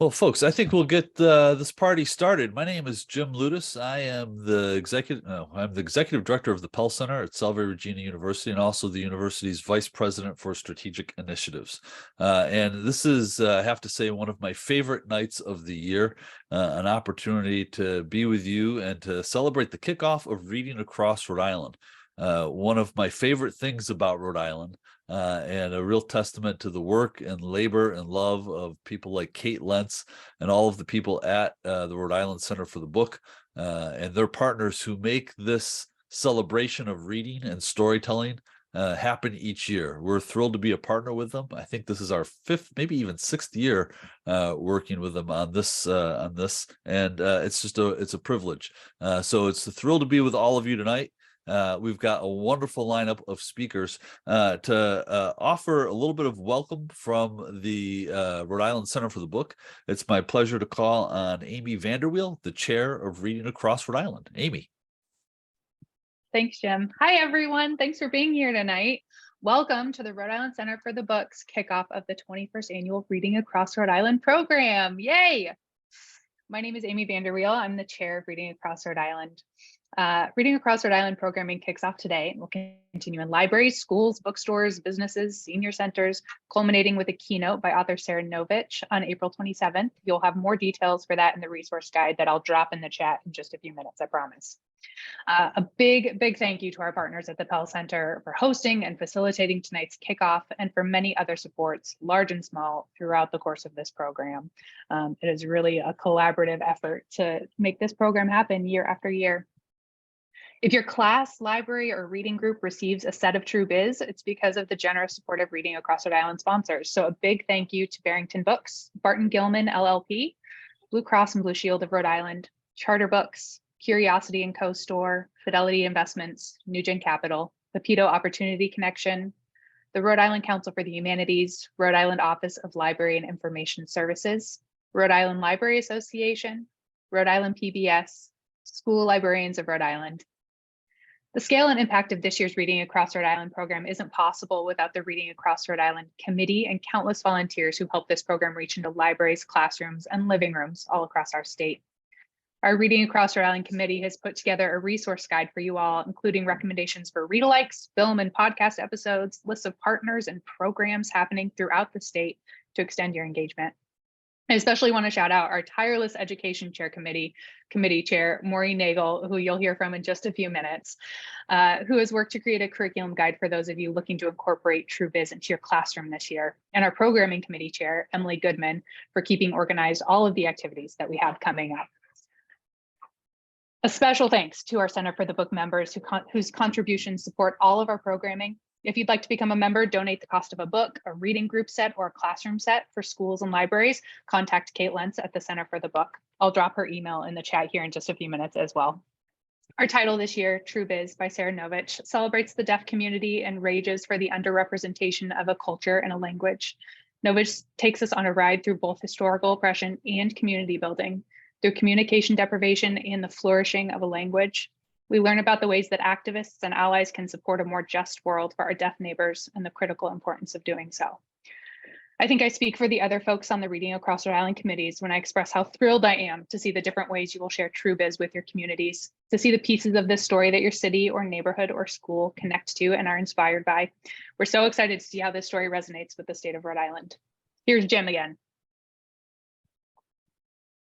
Well, folks, I think we'll get this party started. My name is Jim Ludes. I'm the executive director of the Pell Center at Salve Regina University, and also the university's vice president for strategic initiatives. And this is, I have to say, one of my favorite nights of the year. An opportunity to be with you and to celebrate the kickoff of Reading Across Rhode Island. One of my favorite things about Rhode Island. And a real testament to the work and labor and love of people like Kate Lentz and all of the people at the Rhode Island Center for the Book and their partners who make this celebration of reading and storytelling happen each year. We're thrilled to be a partner with them. I think this is our fifth, maybe even sixth year working with them on this, and it's a privilege. So it's a thrill to be with all of you tonight. We've got a wonderful lineup of speakers to offer a little bit of welcome from the Rhode Island Center for the Book. It's my pleasure to call on Amy VanderWeele, the chair of Reading Across Rhode Island. Amy. Thanks, Jim. Hi, everyone. Thanks for being here tonight. Welcome to the Rhode Island Center for the Books kickoff of the 21st annual Reading Across Rhode Island program. Yay! My name is Amy VanderWeele. I'm the chair of Reading Across Rhode Island. Reading Across Rhode Island programming kicks off today and will continue in libraries, schools, bookstores, businesses, senior centers, culminating with a keynote by author Sarah Novich on April 27th. You'll have more details for that in the resource guide that I'll drop in the chat in just a few minutes, I promise. A big thank you to our partners at the Pell Center for hosting and facilitating tonight's kickoff, and for many other supports, large and small, throughout the course of this program. It is really a collaborative effort to make this program happen year after year. If your class, library, or reading group receives a set of True Biz, it's because of the generous support of Reading Across Rhode Island sponsors. So a big thank you to Barrington Books, Barton Gilman LLP, Blue Cross and Blue Shield of Rhode Island, Charter Books, Curiosity & Co. Store, Fidelity Investments, Nugent Capital, Pepito Opportunity Connection, the Rhode Island Council for the Humanities, Rhode Island Office of Library and Information Services, Rhode Island Library Association, Rhode Island PBS, School Librarians of Rhode Island. The scale and impact of this year's Reading Across Rhode Island program isn't possible without the Reading Across Rhode Island committee and countless volunteers who help this program reach into libraries, classrooms, and living rooms all across our state. Our Reading Across Rhode Island committee has put together a resource guide for you all, including recommendations for read-alikes, film and podcast episodes, lists of partners and programs happening throughout the state to extend your engagement. I especially want to shout out our tireless education chair committee chair, Maureen Nagle, who you'll hear from in just a few minutes, who has worked to create a curriculum guide for those of you looking to incorporate True Biz into your classroom this year, and our programming committee chair, Emily Goodman, for keeping organized all of the activities that we have coming up. A special thanks to our Center for the Book members whose contributions support all of our programming. If you'd like to become a member, donate the cost of a book, a reading group set, or a classroom set for schools and libraries, contact Kate Lentz at the Center for the Book. I'll drop her email in the chat here in just a few minutes as well. Our title this year, True Biz by Sarah Novich, celebrates the deaf community and rages for the underrepresentation of a culture and a language. Novich takes us on a ride through both historical oppression and community building, through communication deprivation and the flourishing of a language. We learn about the ways that activists and allies can support a more just world for our deaf neighbors and the critical importance of doing so. I think I speak for the other folks on the Reading Across Rhode Island committees when I express how thrilled I am to see the different ways you will share True Biz with your communities, to see the pieces of this story that your city or neighborhood or school connect to and are inspired by. We're so excited to see how this story resonates with the state of Rhode Island. Here's Jim again.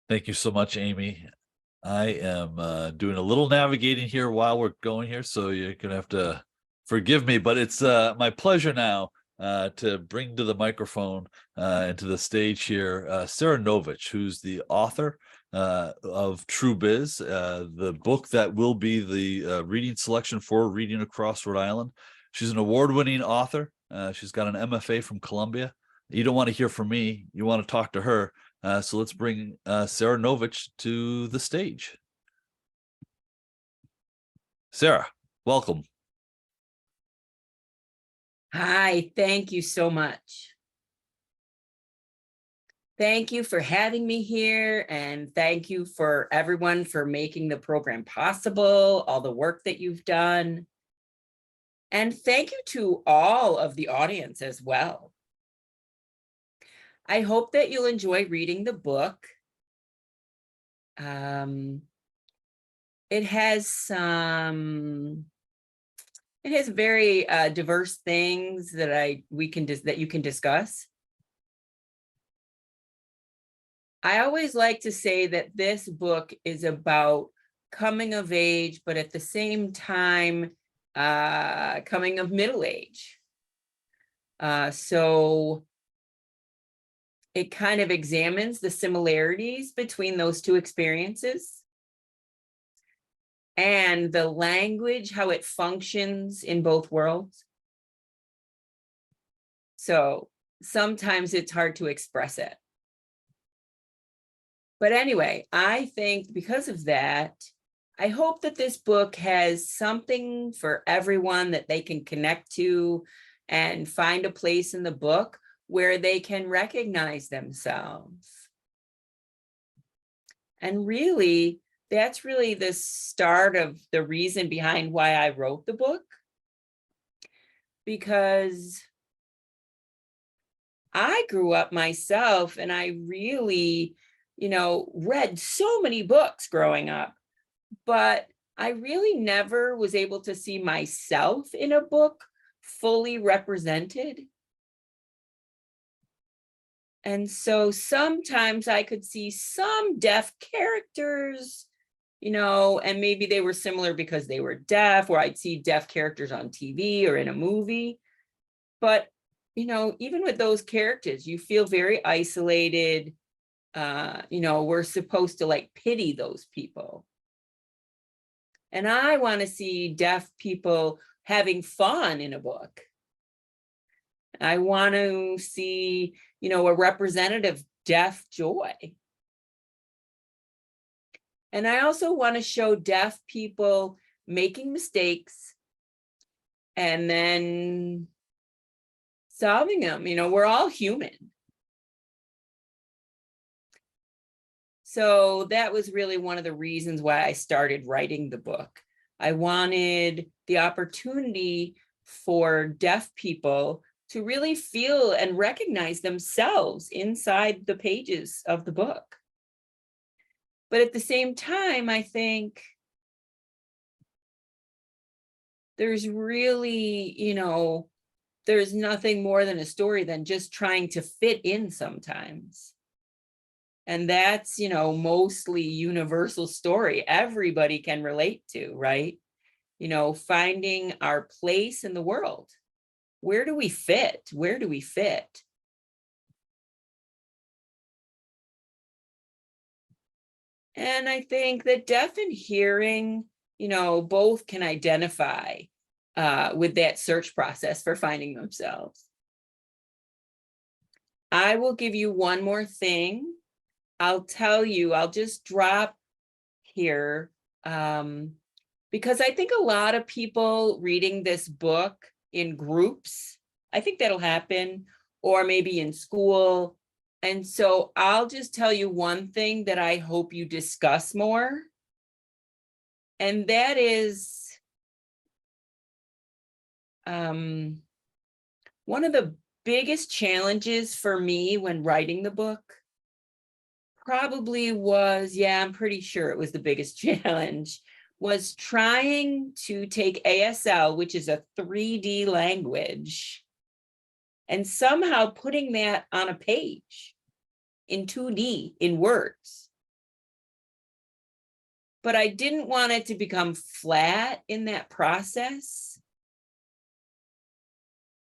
Thank you so much, Amy. I am doing a little navigating here while we're going here, so you're going to have to forgive me, but it's my pleasure now to bring to the microphone and to the stage here Sarah Novich, who's the author of True Biz, the book that will be the reading selection for Reading Across Rhode Island. She's an award-winning author. She's got an MFA from Columbia. You don't want to hear from me. You want to talk to her. So let's bring Sarah Novich to the stage. Sarah, welcome. Hi, thank you so much. Thank you for having me here, and thank you for everyone for making the program possible, all the work that you've done. And thank you to all of the audience as well. I hope that you'll enjoy reading the book. It has very diverse things that you can discuss. I always like to say that this book is about coming of age, but at the same time, coming of middle age. So it kind of examines the similarities between those two experiences and the language, how it functions in both worlds. So sometimes it's hard to express it. But anyway, I think because of that, I hope that this book has something for everyone that they can connect to and find a place in the book where they can recognize themselves. And really, that's really the start of the reason behind why I wrote the book. Because I grew up myself and I really, read so many books growing up, but I really never was able to see myself in a book fully represented. And so sometimes I could see some deaf characters, and maybe they were similar because they were deaf, or I'd see deaf characters on TV or in a movie. But, even with those characters, you feel very isolated. We're supposed to like pity those people. And I want to see deaf people having fun in a book. I want to see, a representative deaf joy. And I also want to show deaf people making mistakes and then solving them. We're all human. So that was really one of the reasons why I started writing the book. I wanted the opportunity for deaf people to really feel and recognize themselves inside the pages of the book. But at the same time, I think there's really, there's nothing more than a story than just trying to fit in sometimes. And that's, mostly universal story. Everybody can relate to, right? Finding our place in the world. Where do we fit? Where do we fit? And I think that deaf and hearing, both can identify with that search process for finding themselves. I will give you one more thing. I'll just drop here because I think a lot of people reading this book in groups, I think that'll happen, or maybe in school. And so I'll just tell you one thing that I hope you discuss more. And that is one of the biggest challenges for me when writing the book probably was, I'm pretty sure it was the biggest challenge, was trying to take ASL, which is a 3D language, and somehow putting that on a page in 2D in words. But I didn't want it to become flat in that process.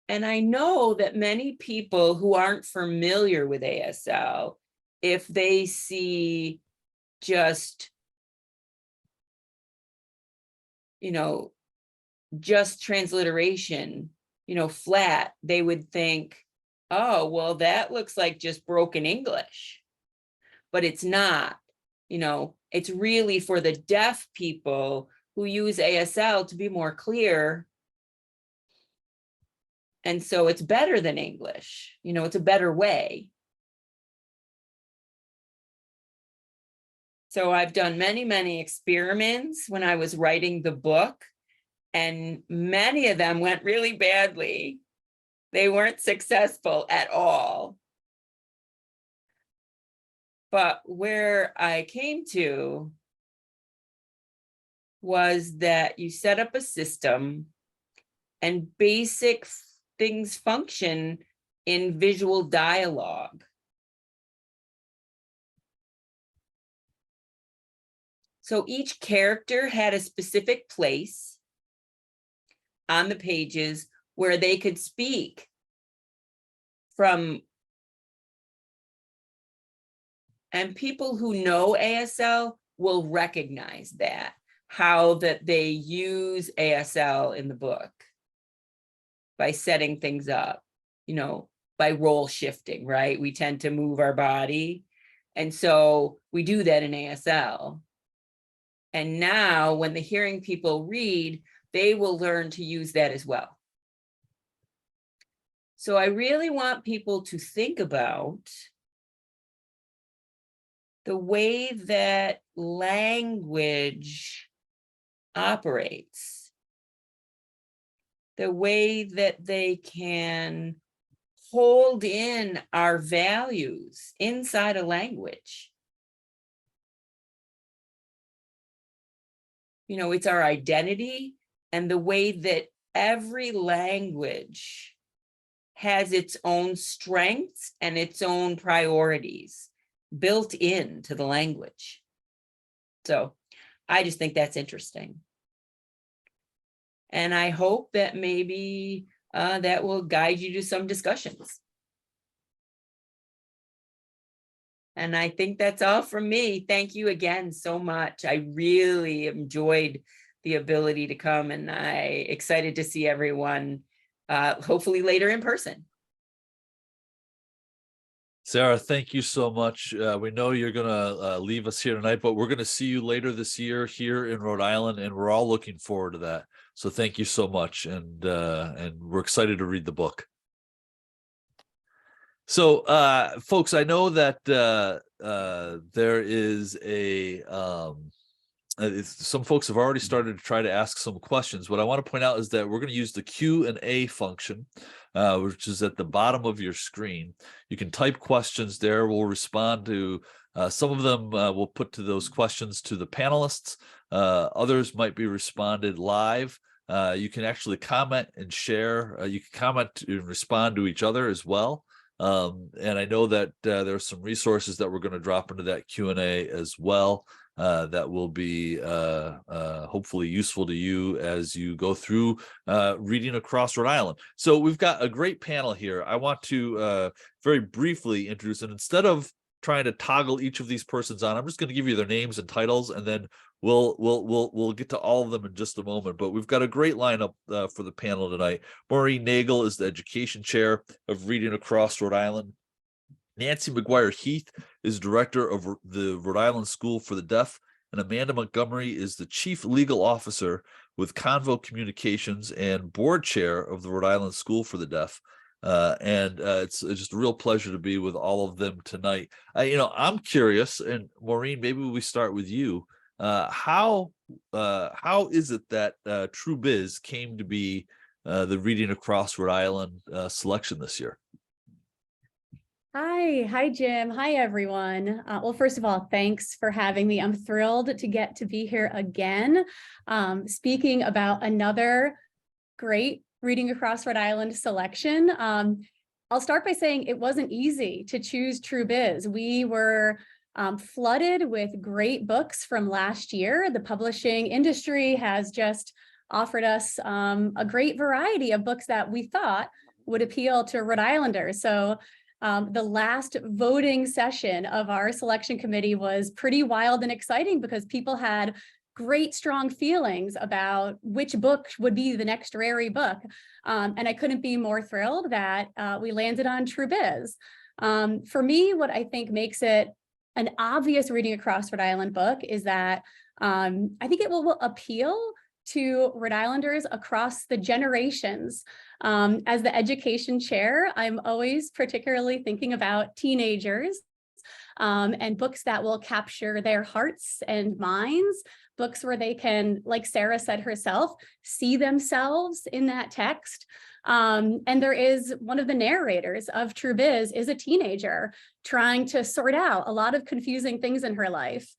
And I know that many people who aren't familiar with ASL, if they see just, just transliteration, flat, they would think, oh, well, that looks like just broken English. But it's not, it's really for the deaf people who use ASL to be more clear. And so it's better than English, it's a better way. So I've done many, many experiments when I was writing the book, and many of them went really badly. They weren't successful at all. But where I came to was that you set up a system and basic things function in visual dialogue. So each character had a specific place on the pages where they could speak from. And people who know ASL will recognize that, how that they use ASL in the book by setting things up, you know, by role shifting, right? We tend to move our body. And so we do that in ASL. And now when the hearing people read, they will learn to use that as well. So I really want people to think about the way that language operates, the way that they can hold in our values inside a language. You know, it's our identity and the way that every language has its own strengths and its own priorities built into the language. So I just think that's interesting. And I hope that maybe that will guide you to some discussions. And I think that's all from me. Thank you again so much. I really enjoyed the ability to come, and I'm excited to see everyone hopefully later in person. Sarah, thank you so much. We know you're going to leave us here tonight, but we're going to see you later this year here in Rhode Island, and we're all looking forward to that. So thank you so much, and we're excited to read the book. So, folks, I know that there is some folks have already started to try to ask some questions. What I want to point out is that we're going to use the Q&A function, which is at the bottom of your screen. You can type questions there. We'll respond to some of them. We'll put to those questions to the panelists. Others might be responded live. You can actually comment and share. You can comment and respond to each other as well. And I know that there are some resources that we're going to drop into that Q&A as well. That will be hopefully useful to you as you go through reading across Rhode Island. So we've got a great panel here. I want to very briefly introduce, and instead of trying to toggle each of these persons on, I'm just going to give you their names and titles, and then we'll get to all of them in just a moment. But we've got a great lineup for the panel tonight. Maureen Nagle is the Education Chair of Reading Across Rhode Island. Nancy Maguire Heath is director of the Rhode Island School for the Deaf, and Amanda Montgomery is the Chief Legal Officer with Convo Communications and Board Chair of the Rhode Island School for the Deaf. It's just a real pleasure to be with all of them tonight. I'm curious, and Maureen, maybe we start with you. How is it that True Biz came to be the Reading Across Rhode Island selection this year? Hi, Jim. Hi, everyone. Well, first of all, thanks for having me. I'm thrilled to get to be here again, speaking about another great Reading Across Rhode Island selection. I'll start by saying it wasn't easy to choose True Biz. We were flooded with great books from last year. The publishing industry has just offered us a great variety of books that we thought would appeal to Rhode Islanders. So the last voting session of our selection committee was pretty wild and exciting because people had great, strong feelings about which book would be the next Rary book. And I couldn't be more thrilled that we landed on True Biz. For me, what I think makes it an obvious Reading Across Rhode Island book is that I think it will appeal to Rhode Islanders across the generations. As the education chair, I'm always particularly thinking about teenagers. and books that will capture their hearts and minds, books where they can, like Sarah said herself, see themselves in that text. And there is one of the narrators of True Biz is a teenager trying to sort out a lot of confusing things in her life.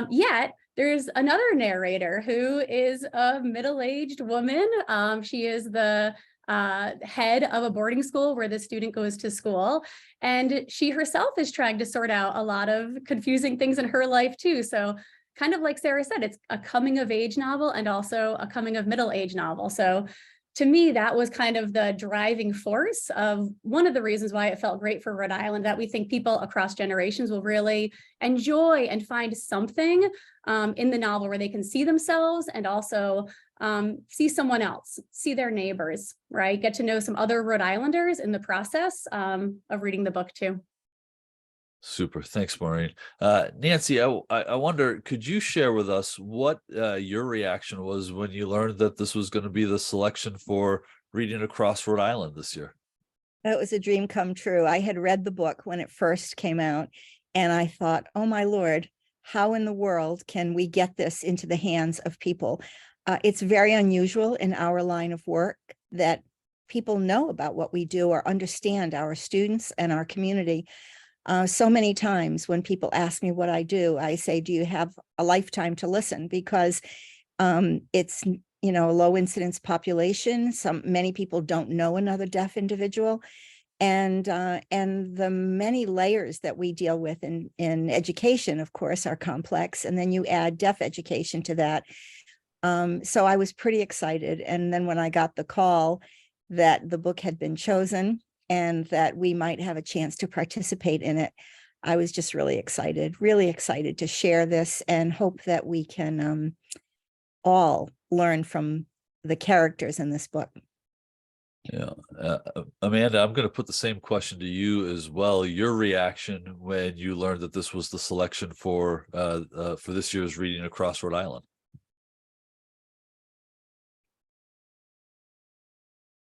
Yet there's another narrator who is a middle-aged woman. She is the head of a boarding school where the student goes to school. And she herself is trying to sort out a lot of confusing things in her life too. So kind of like Sarah said, it's a coming of age novel and also a coming of middle age novel. So to me, that was kind of the driving force of one of the reasons why it felt great for Rhode Island, that we think people across generations will really enjoy and find something in the novel where they can see themselves and also see someone else, see their neighbors, right? Get to know some other Rhode Islanders in the process of reading the book too. Super. Thanks, Maureen. Nancy, I wonder, could you share with us what your reaction was when you learned that this was going to be the selection for Reading Across Rhode Island this year? That was a dream come true. I had read the book when it first came out, and I thought, oh my Lord, how in the world can we get this into the hands of people? It's very unusual in our line of work that people know about what we do or understand our students and our community. So many times when people ask me what I do, I say, do you have a lifetime to listen? Because it's, you know, a low incidence population. Many people don't know another deaf individual. And the many layers that we deal with in education, of course, are complex. And then you add deaf education to that. So I was pretty excited. And then when I got the call that the book had been chosen and that we might have a chance to participate in it, I was just really excited to share this and hope that we can all learn from the characters in this book. Yeah. Amanda, I'm going to put the same question to you as well. Your reaction when you learned that this was the selection for this year's Reading Across Rhode Island?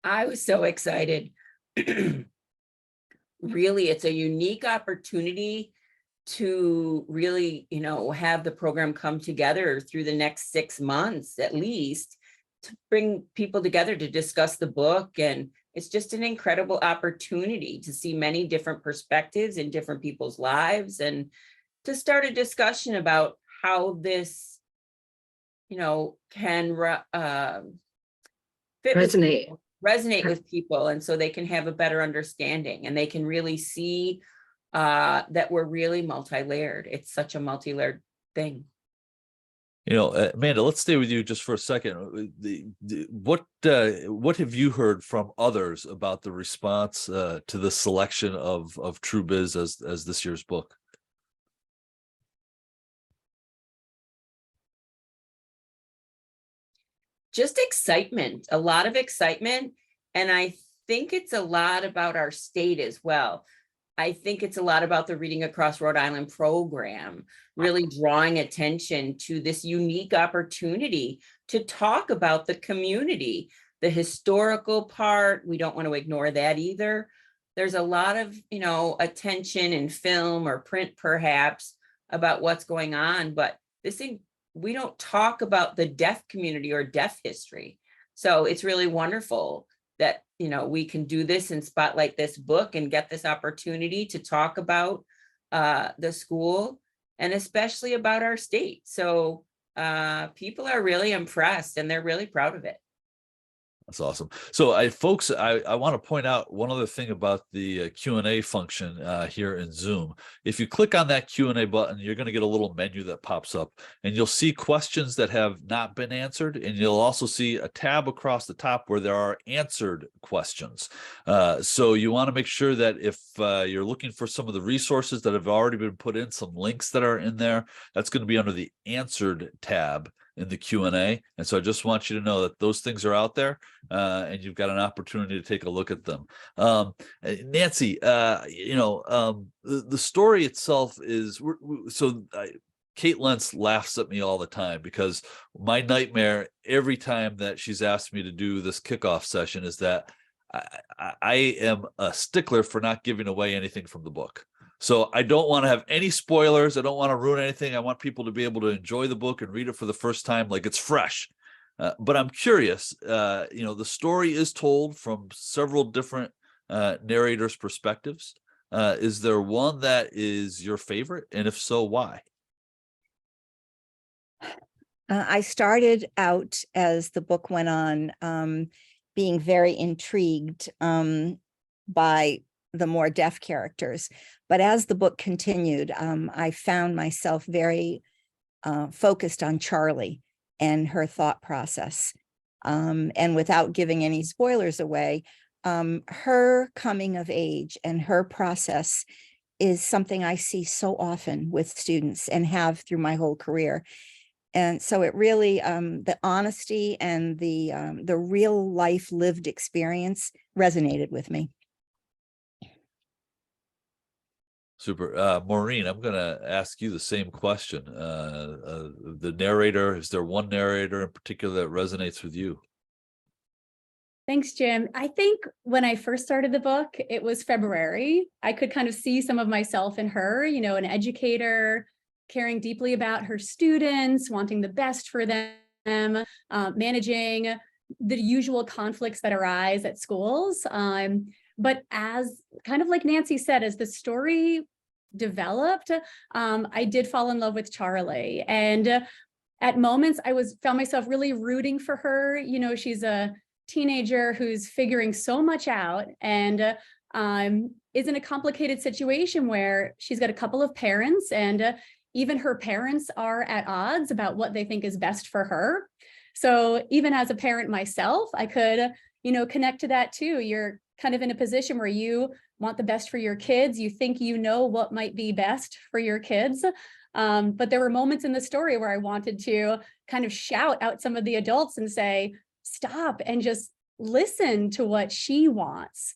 I was so excited. Really, it's a unique opportunity to really, you know, have the program come together through the next 6 months at least to bring people together to discuss the book. And it's just an incredible opportunity to see many different perspectives in different people's lives and to start a discussion about how this, you know, can resonate with people, and so they can have a better understanding and they can really see that we're really multi-layered. It's such a multi-layered thing. You know, Amanda, let's stay with you just for a second. What have you heard from others about the response to the selection of True Biz as this year's book? Just excitement, a lot of excitement. And I think it's a lot about our state as well. I think it's a lot about the Reading Across Rhode Island program, really drawing attention to this unique opportunity to talk about the community, the historical part. We don't want to ignore that either. There's a lot of, you know, attention in film or print perhaps about what's going on, but this thing, we don't talk about the deaf community or deaf history. So it's really wonderful that, you know, we can do this and spotlight this book and get this opportunity to talk about the school and especially about our state. So people are really impressed and they're really proud of it. That's awesome. So folks, I want to point out one other thing about the Q&A function here in Zoom. If you click on that Q&A button, you're going to get a little menu that pops up and you'll see questions that have not been answered. And you'll also see a tab across the top where there are answered questions. So you want to make sure that if you're looking for some of the resources that have already been put in, some links that are in there, that's going to be under the answered tab in the Q&A. And so I just want you to know that those things are out there and you've got an opportunity to take a look at them. Nancy, you know, the story itself is, Kate Lentz laughs at me all the time because my nightmare every time that she's asked me to do this kickoff session is that I am a stickler for not giving away anything from the book. So I don't want to have any spoilers. I don't want to ruin anything. I want people to be able to enjoy the book and read it for the first time like it's fresh. But I'm curious, the story is told from several different narrators' perspectives. Is there one that is your favorite? And if so, why? I started out, as the book went on, being very intrigued by the more deaf characters. But as the book continued, I found myself very focused on Charlie and her thought process. And without giving any spoilers away, her coming of age and her process is something I see so often with students and have through my whole career. And so it really, the honesty and the real life lived experience resonated with me. Super. Maureen, I'm going to ask you the same question. The narrator, is there one narrator in particular that resonates with you? Thanks, Jim. I think when I first started the book, it was February. I could kind of see some of myself in her, an educator, caring deeply about her students, wanting the best for them, managing the usual conflicts that arise at schools. But as kind of like Nancy said, as the story developed, I did fall in love with Charlie. And at moments I found myself really rooting for her. She's a teenager who's figuring so much out and is in a complicated situation where she's got a couple of parents, and even her parents are at odds about what they think is best for her. So even as a parent myself, I could, connect to that too. You're kind of in a position where you want the best for your kids. You think you know what might be best for your kids. But there were moments in the story where I wanted to kind of shout out some of the adults and say, stop and just listen to what she wants.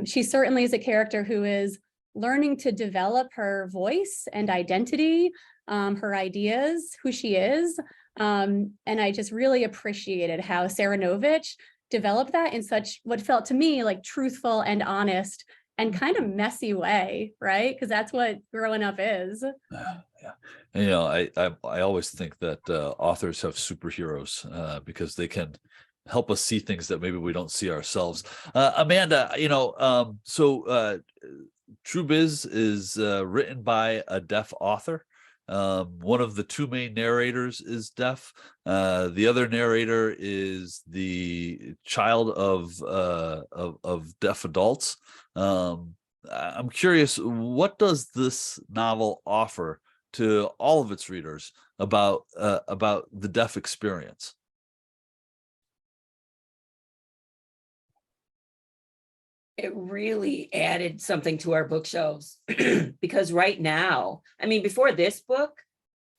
She certainly is a character who is learning to develop her voice and identity, her ideas, who she is. And I just really appreciated how Saranovich developed that in such what felt to me like truthful and honest and kind of messy way, right? Because that's what growing up is. Yeah. And, I always think that authors have superheroes because they can help us see things that maybe we don't see ourselves. Amanda, True Biz is written by a deaf author. One of the two main narrators is deaf. The other narrator is the child of deaf adults. I'm curious, what does this novel offer to all of its readers about the deaf experience? It really added something to our bookshelves because right now, before this book,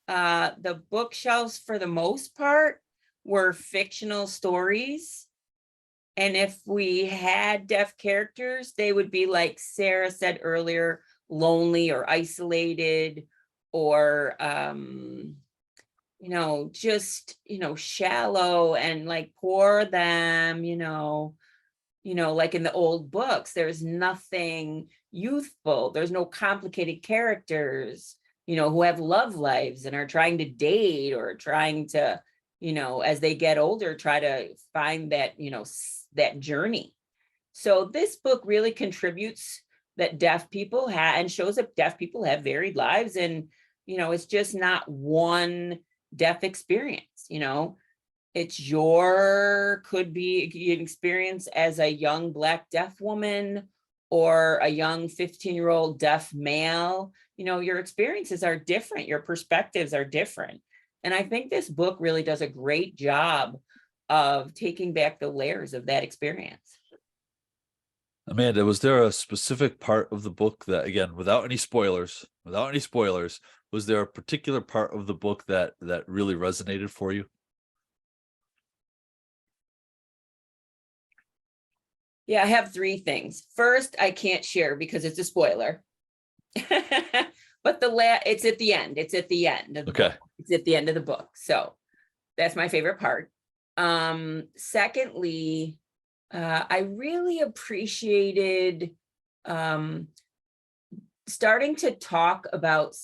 the bookshelves for the most part were fictional stories. And if we had deaf characters, they would be, like Sarah said earlier, lonely or isolated or, just, shallow and like poor them, like in the old books, there's nothing youthful. There's no complicated characters, who have love lives and are trying to date or trying to, as they get older, try to find that, that journey. So this book really contributes that deaf people have and shows that deaf people have varied lives. And, it's just not one deaf experience, It's could be an experience as a young Black deaf woman or a young 15-year-old deaf male. Your experiences are different. Your perspectives are different. And I think this book really does a great job of taking back the layers of that experience. Amanda, was there a specific part of the book that, again, without any spoilers, was there a particular part of the book that really resonated for you? Yeah, I have three things. First, I can't share because it's a spoiler. But it's at the end. It's at the end of the book. It's at the end of the book. So that's my favorite part. Secondly, I really appreciated starting to talk about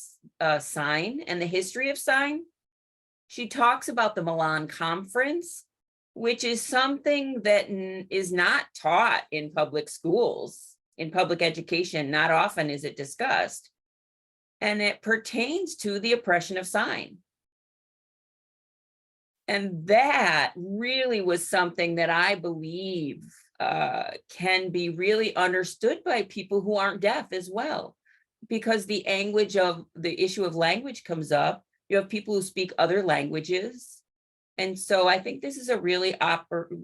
sign and the history of sign. She talks about the Milan Conference, which is something that is not taught in public schools, in public education. Not often is it discussed. And it pertains to the oppression of sign. And that really was something that I believe can be really understood by people who aren't deaf as well, because the issue of language comes up. You have people who speak other languages. And so I think this is a really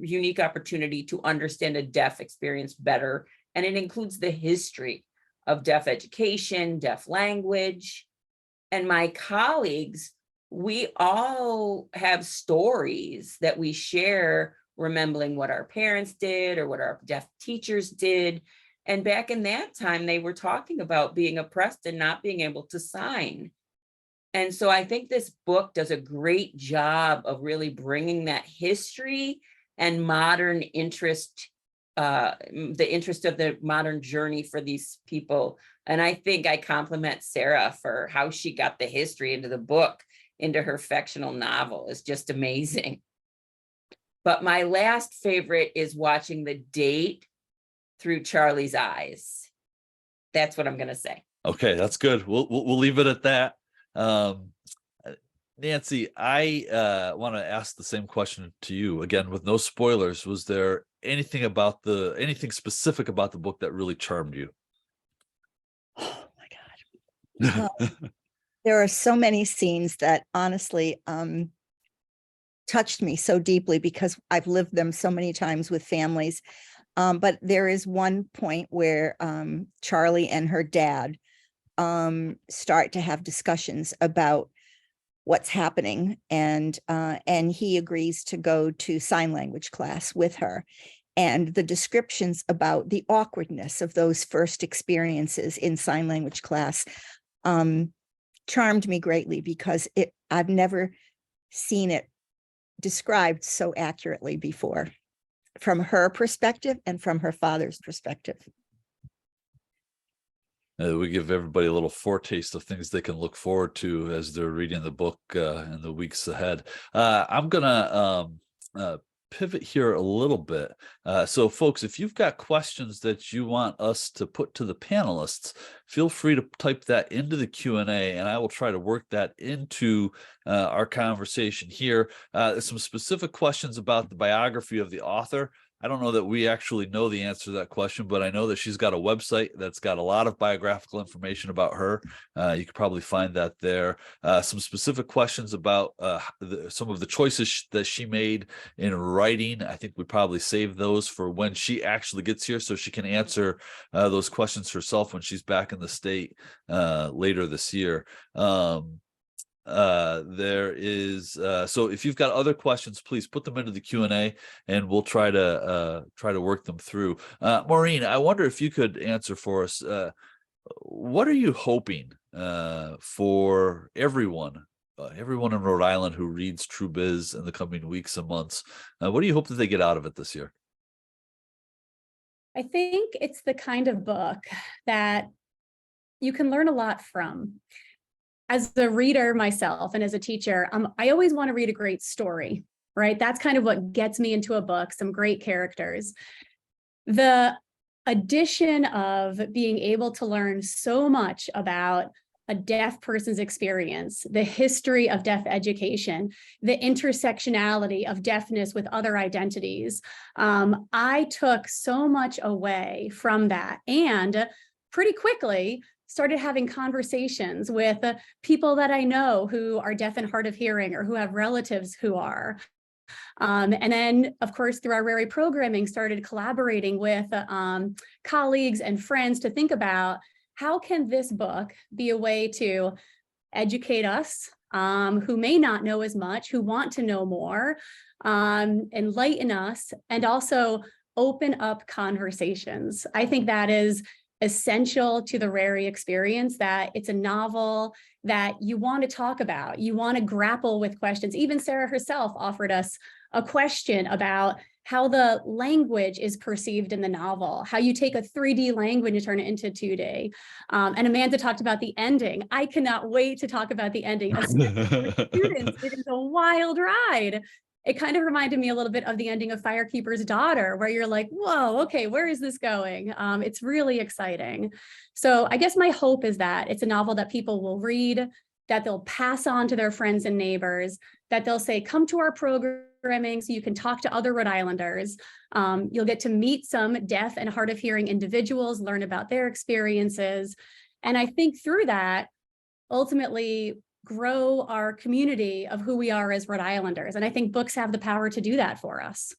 unique opportunity to understand a deaf experience better. And it includes the history of deaf education, deaf language. And my colleagues, we all have stories that we share, remembering what our parents did or what our deaf teachers did. And back in that time, they were talking about being oppressed and not being able to sign. And so I think this book does a great job of really bringing that history and modern interest, the interest of the modern journey for these people. And I think I compliment Sarah for how she got the history into the book, into her fictional novel. Is just amazing. But my last favorite is watching The Date through Charlie's eyes. That's what I'm going to say. Okay, that's good. We'll leave it at that. Nancy, I want to ask the same question to you again, with no spoilers. Was there anything specific about the book that really charmed you? Oh my God. There are so many scenes that honestly touched me so deeply because I've lived them so many times with families. But there is one point where Charlie and her dad start to have discussions about what's happening, and he agrees to go to sign language class with her. And the descriptions about the awkwardness of those first experiences in sign language class charmed me greatly, because I've never seen it described so accurately before, from her perspective and from her father's perspective. We give everybody a little foretaste of things they can look forward to as they're reading the book in the weeks ahead. I'm gonna pivot here a little bit. So folks, if you've got questions that you want us to put to the panelists, feel free to type that into the Q&A, and I will try to work that into our conversation here. Some specific questions about the biography of the author. I don't know that we actually know the answer to that question, but I know that she's got a website that's got a lot of biographical information about her. You could probably find that there. Some specific questions about some of the choices that she made in writing. I think we probably save those for when she actually gets here, so she can answer those questions herself when she's back in the state later this year. There is so if you've got other questions, please put them into the Q&A and we'll try to work them through. Maureen, I wonder if you could answer for us, what are you hoping for everyone in Rhode Island who reads True Biz in the coming weeks and months? What do you hope that they get out of it this year? I think it's the kind of book that you can learn a lot from. As a reader myself and as a teacher, I always want to read a great story, right? That's kind of what gets me into a book, some great characters. The addition of being able to learn so much about a deaf person's experience, the history of deaf education, the intersectionality of deafness with other identities. I took so much away from that, and pretty quickly started having conversations with people that I know who are deaf and hard of hearing, or who have relatives who are. And then, of course, through our Rhode programming, started collaborating with colleagues and friends to think about how can this book be a way to educate us who may not know as much, who want to know more, enlighten us, and also open up conversations. I think that is essential to the Rhode experience, that it's a novel that you want to talk about, you want to grapple with questions. Even Sarah herself offered us a question about how the language is perceived in the novel, how you take a 3D language and turn it into 2D. And Amanda talked about the ending. I cannot wait to talk about the ending. Especially for students, it is a wild ride. It kind of reminded me a little bit of the ending of Firekeeper's Daughter, where you're like, whoa, okay, where is this going? It's really exciting. So I guess my hope is that it's a novel that people will read, that they'll pass on to their friends and neighbors, that they'll say, come to our programming so you can talk to other Rhode Islanders. You'll get to meet some deaf and hard of hearing individuals, learn about their experiences. And I think through that, ultimately grow our community of who we are as Rhode Islanders. And I think books have the power to do that for us.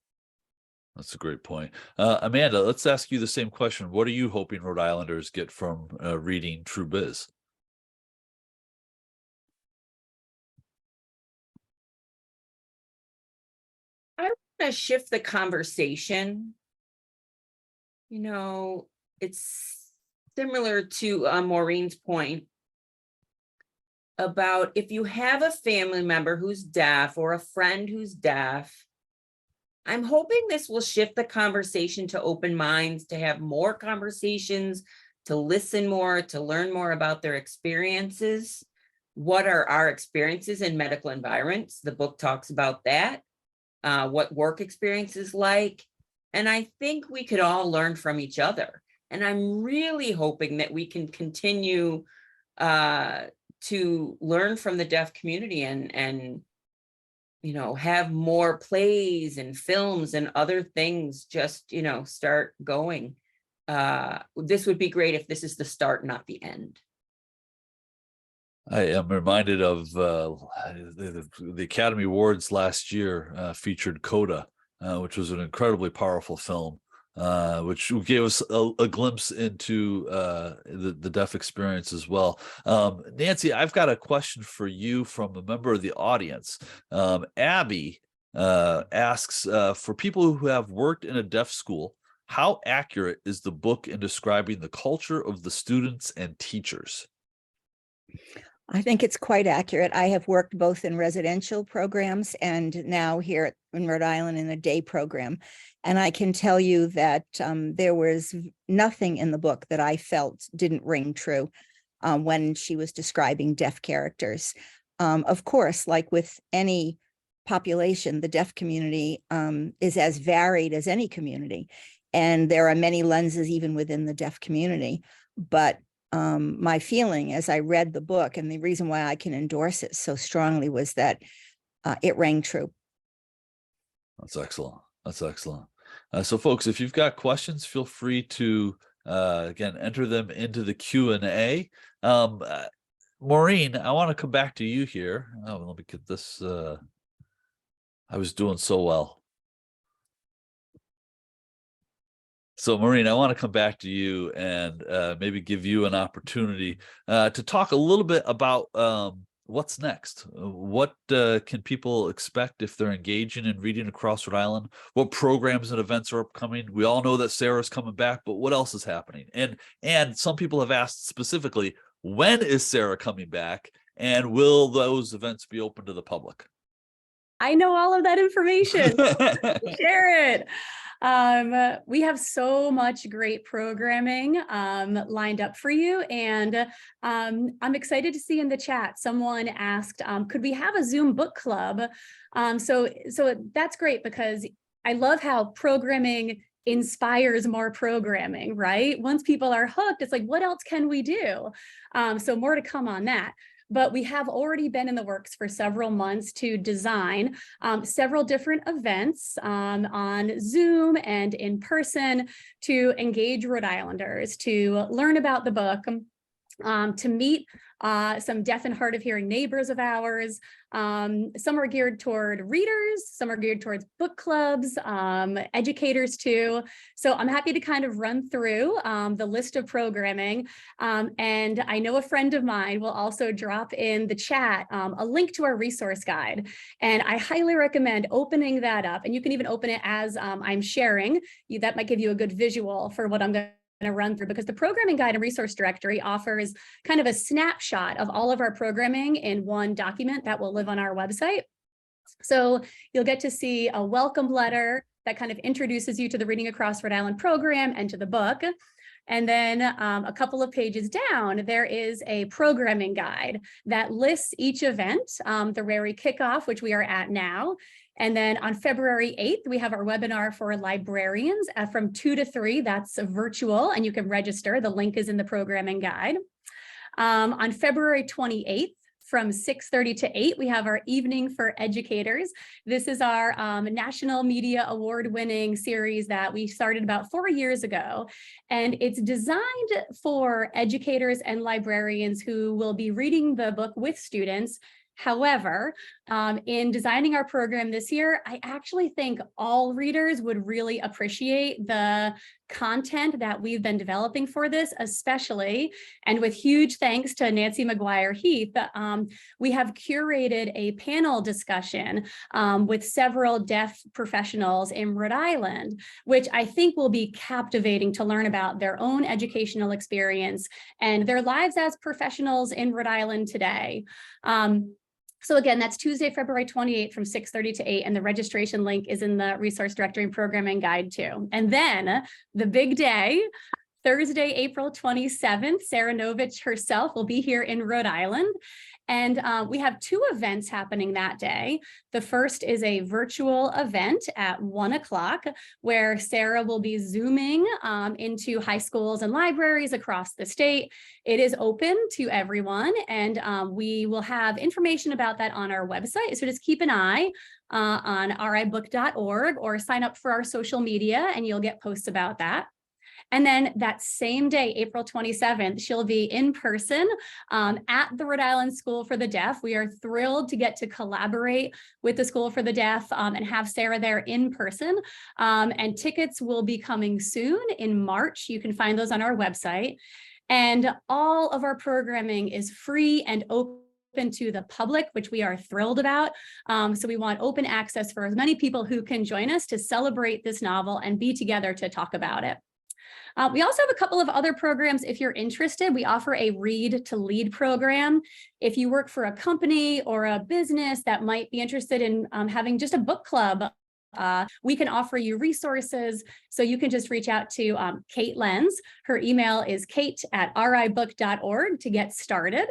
That's a great point. Amanda, let's ask you the same question. What are you hoping Rhode Islanders get from reading True Biz? I want to shift the conversation. You know, it's similar to Maureen's point about if you have a family member who's deaf or a friend who's deaf, I'm hoping this will shift the conversation to open minds, to have more conversations, to listen more, to learn more about their experiences. What are our experiences in medical environments? The book talks about that. What work experience is like. And I think we could all learn from each other. And I'm really hoping that we can continue to learn from the deaf community and you know, have more plays and films and other things just, you know, start going. This would be great if this is the start, not the end. I am reminded of the Academy Awards last year featured Coda, which was an incredibly powerful film, which gave us a glimpse into the deaf experience as well. Nancy, I've got a question for you from a member of the audience. Abby asks, for people who have worked in a deaf school, how accurate is the book in describing the culture of the students and teachers? I think it's quite accurate. I have worked both in residential programs and now here in Rhode Island in a day program. And I can tell you that there was nothing in the book that I felt didn't ring true when she was describing deaf characters. Of course, like with any population, the deaf community is as varied as any community. And there are many lenses even within the deaf community. But my feeling as I read the book, and the reason why I can endorse it so strongly, was that it rang true. That's excellent. That's excellent. So folks, if you've got questions, feel free to, again, enter them into the Q&A. Maureen, I want to come back to you here. Oh, let me get this. I was doing so well. So Maureen, I want to come back to you and maybe give you an opportunity to talk a little bit about what's next. What can people expect if they're engaging in reading across Rhode Island? What programs and events are upcoming? We all know that Sarah's coming back, but what else is happening? And some people have asked specifically, when is Sarah coming back? And will those events be open to the public? I know all of that information. Share it. We have so much great programming lined up for you. And I'm excited to see in the chat, someone asked, could we have a Zoom book club? So that's great, because I love how programming inspires more programming, right? Once people are hooked, it's like, what else can we do? So more to come on that. But we have already been in the works for several months to design several different events on Zoom and in person to engage Rhode Islanders, to learn about the book, to meet some deaf and hard of hearing neighbors of ours. Some are geared toward readers, some are geared towards book clubs, educators too. So I'm happy to kind of run through the list of programming. And I know a friend of mine will also drop in the chat a link to our resource guide. And I highly recommend opening that up. And you can even open it as I'm sharing. That might give you a good visual for what I'm going to run through, because the programming guide and resource directory offers kind of a snapshot of all of our programming in one document that will live on our website. So you'll get to see a welcome letter that kind of introduces you to the Reading Across Rhode Island program and to the book. And then a couple of pages down, there is a programming guide that lists each event, the Rary kickoff, which we are at now. And then on February 8th, we have our webinar for librarians from 2 to 3. That's virtual, and you can register. The link is in the programming guide. On February 28th, from 6:30 to 8, we have our Evening for Educators. This is our National Media Award-winning series that we started about 4 years ago. And it's designed for educators and librarians who will be reading the book with students. However, in designing our program this year, I actually think all readers would really appreciate the content that we've been developing for this, especially, and with huge thanks to Nancy Maguire Heath, we have curated a panel discussion with several deaf professionals in Rhode Island, which I think will be captivating to learn about their own educational experience and their lives as professionals in Rhode Island today. So again, that's Tuesday, February 28th from 6:30 to 8, and the registration link is in the resource directory and programming guide too. And then the big day, Thursday, April 27th, Sarah Novich herself will be here in Rhode Island. And we have 2 events happening that day. The first is a virtual event at 1 o'clock where Sarah will be Zooming into high schools and libraries across the state. It is open to everyone, and we will have information about that on our website. So just keep an eye on ribook.org or sign up for our social media and you'll get posts about that. And then that same day, April 27th, she'll be in person at the Rhode Island School for the Deaf. We are thrilled to get to collaborate with the School for the Deaf and have Sarah there in person. And tickets will be coming soon in March. You can find those on our website. And all of our programming is free and open to the public, which we are thrilled about. So we want open access for as many people who can join us to celebrate this novel and be together to talk about it. We also have a couple of other programs if you're interested. We offer a Read to Lead program. If you work for a company or a business that might be interested in having just a book club, we can offer you resources. So you can just reach out to Kate Lenz. Her email is kate@ribook.org to get started.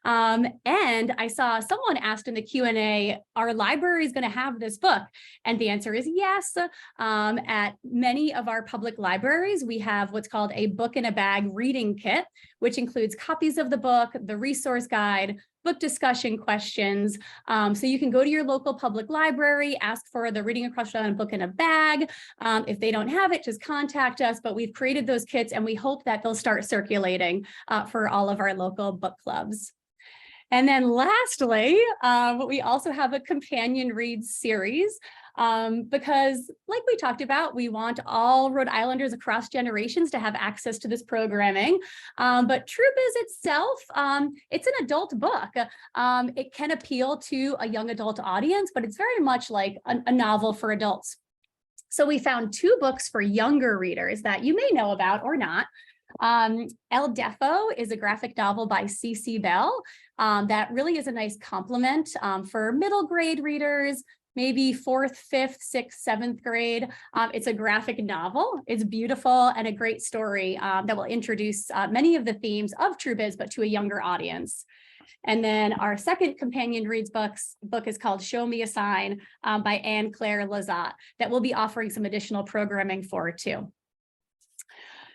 And I saw someone asked in the Q&A, our library is going to have this book? And the answer is yes. At many of our public libraries, we have what's called a book in a bag reading kit, which includes copies of the book, the resource guide, book discussion questions. So you can go to your local public library, ask for the Reading Across Rhode Island book in a bag. If they don't have it, just contact us. But we've created those kits and we hope that they'll start circulating for all of our local book clubs. And then lastly, we also have a companion read series because like we talked about, we want all Rhode Islanders across generations to have access to this programming. But TrueBiz itself, it's an adult book. It can appeal to a young adult audience, but it's very much like a novel for adults. So we found 2 books for younger readers that you may know about or not. El Defo is a graphic novel by C.C. Bell that really is a nice complement for middle grade readers, maybe 4th, 5th, 6th, 7th grade. It's a graphic novel. It's beautiful and a great story that will introduce many of the themes of TrueBiz, but to a younger audience. And then our second companion reads book is called Show Me a Sign by Anne Claire Lazat that we'll be offering some additional programming for too.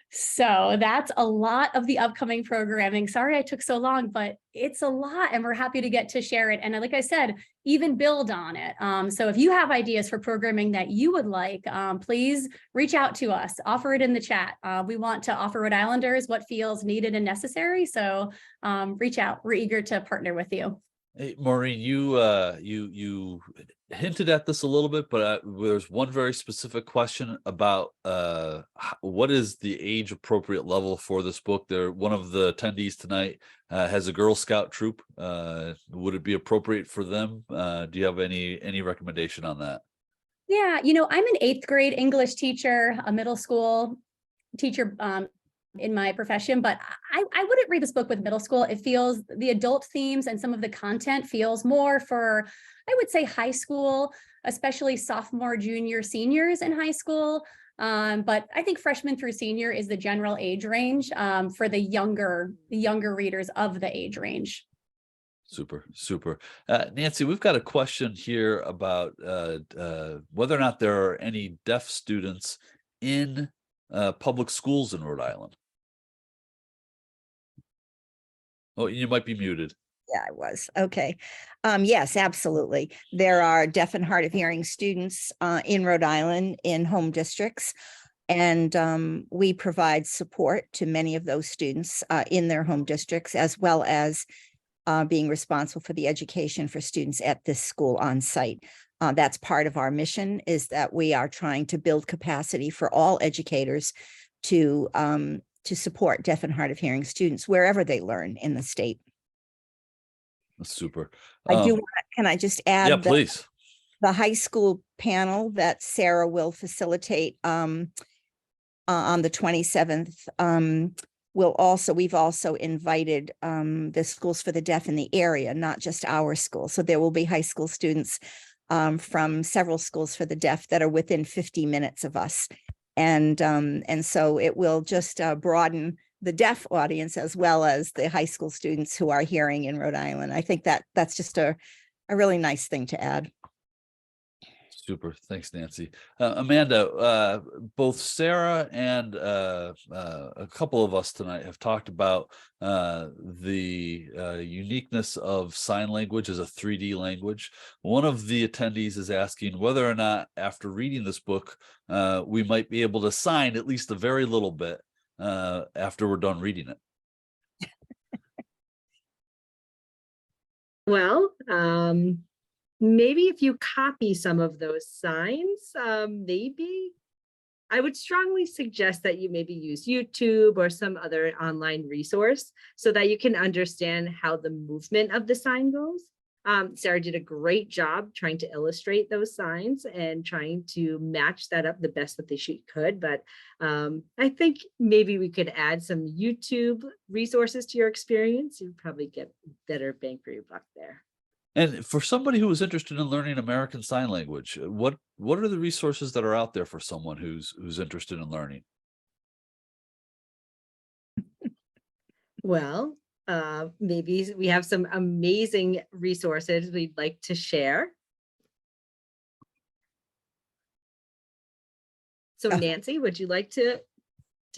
So that's a lot of the upcoming programming. Sorry I took so long, but it's a lot and we're happy to get to share it. And like I said, even build on it. So if you have ideas for programming that you would like, please reach out to us, offer it in the chat. We want to offer Rhode Islanders what feels needed and necessary. So reach out. We're eager to partner with you. Hey, Maureen, you hinted at this a little bit, but there's one very specific question about what is the age appropriate level for this book? One of the attendees tonight has a Girl Scout troop. Would it be appropriate for them? Do you have any recommendation on that? Yeah, I'm an 8th grade English teacher, a middle school teacher in my profession, but I wouldn't read this book with middle school. It feels, the adult themes and some of the content feels more for, I would say, high school, especially sophomore, junior, seniors in high school. But I think freshman through senior is the general age range for the younger readers of the age range. Super, super. Nancy, we've got a question here about whether or not there are any deaf students in public schools in Rhode Island. Oh, you might be muted. Yeah, I was. Okay. Yes, absolutely. There are deaf and hard of hearing students in Rhode Island in home districts. And we provide support to many of those students in their home districts, as well as being responsible for the education for students at this school on site. That's part of our mission, is that we are trying to build capacity for all educators to support deaf and hard of hearing students wherever they learn in the state. That's super. I do. Can I just add? Yeah, please. The high school panel that Sarah will facilitate on the 27th. We've also invited the schools for the deaf in the area, not just our school. So there will be high school students from several schools for the deaf that are within 50 minutes of us. And so it will just broaden the deaf audience as well as the high school students who are hearing in Rhode Island. I think that's just a really nice thing to add. Super. Thanks, Nancy. Amanda, both Sarah and a couple of us tonight have talked about the uniqueness of sign language as a 3D language. One of the attendees is asking whether or not, after reading this book, we might be able to sign at least a very little bit after we're done reading it. Well, maybe if you copy some of those signs, maybe I would strongly suggest that you maybe use YouTube or some other online resource so that you can understand how the movement of the sign goes. Sarah did a great job trying to illustrate those signs and trying to match that up the best that she could. But I think maybe we could add some YouTube resources to your experience. You'd probably get better bang for your buck there. And for somebody who is interested in learning American Sign Language, what are the resources that are out there for someone who's interested in learning? Well, maybe we have some amazing resources we'd like to share. So Nancy, would you like to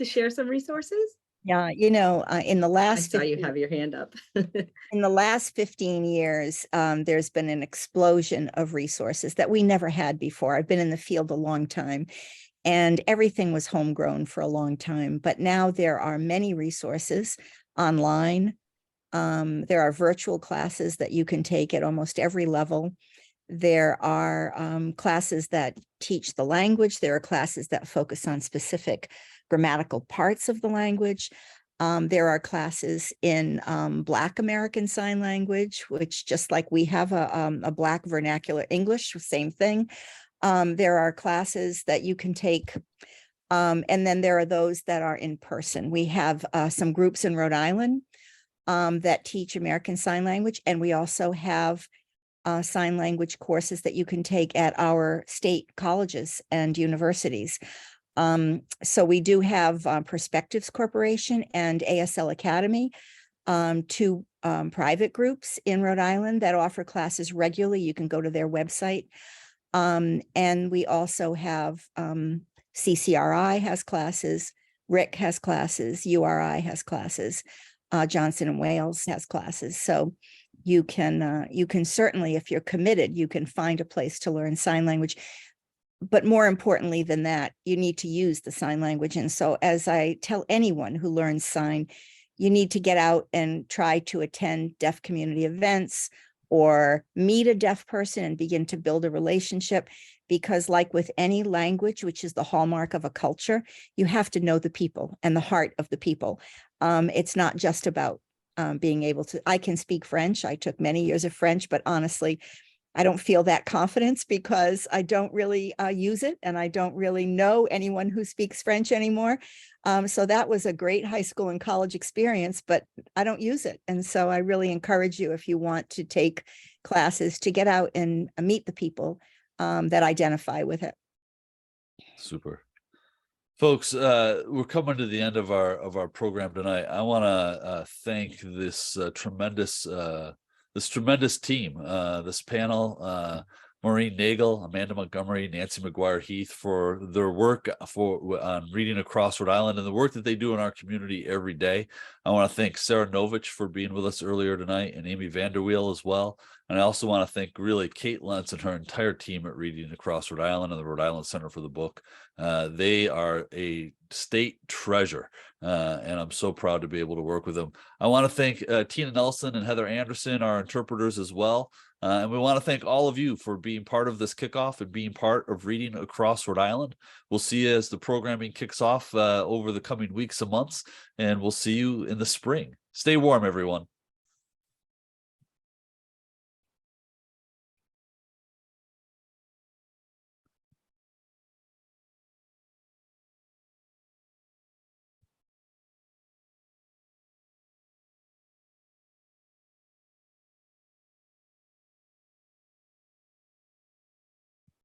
share some resources? Yeah, in the I last saw you have your hand up. in the last 15 years, there's been an explosion of resources that we never had before. I've been in the field a long time, and everything was homegrown for a long time. But now there are many resources online. There are virtual classes that you can take at almost every level. There are classes that teach the language. There are classes that focus on specific grammatical parts of the language. There are classes in Black American Sign Language, which, just like we have a Black vernacular English, same thing. There are classes that you can take, and then there are those that are in person. We have some groups in Rhode Island that teach American Sign Language, and we also have sign language courses that you can take at our state colleges and universities. So we do have Perspectives Corporation and ASL Academy, two private groups in Rhode Island that offer classes regularly. You can go to their website. And we also have CCRI has classes, RIC has classes, URI has classes, Johnson and Wales has classes. So you can certainly, if you're committed, you can find a place to learn sign language. But more importantly than that, you need to use the sign language. And so, as I tell anyone who learns sign, you need to get out and try to attend deaf community events or meet a deaf person and begin to build a relationship. Because like with any language, which is the hallmark of a culture, you have to know the people and the heart of the people. It's not just about being able to, I can speak French. I took many years of French, but honestly, I don't feel that confidence because I don't really use it, and I don't really know anyone who speaks French anymore. So that was a great high school and college experience, but I don't use it. And so I really encourage you, if you want to take classes, to get out and meet the people that identify with it. Super. Folks, we're coming to the end of our program tonight. I want to thank this tremendous team, this panel, Maureen, Nagle, Amanda Montgomery, Nancy Maguire, Heath, for their work on reading across Rhode Island and the work that they do in our community every day. I want to thank Sarah Novich for being with us earlier tonight, and Amy VanderWeele as well. And I also want to thank really Kate Lentz and her entire team at Reading Across Rhode Island and the Rhode Island Center for the Book. They are a state treasure, and I'm so proud to be able to work with them. I want to thank Tina Nelson and Heather Anderson, our interpreters as well. And we want to thank all of you for being part of this kickoff and being part of Reading Across Rhode Island. We'll see you as the programming kicks off over the coming weeks and months, and we'll see you in the spring. Stay warm, everyone.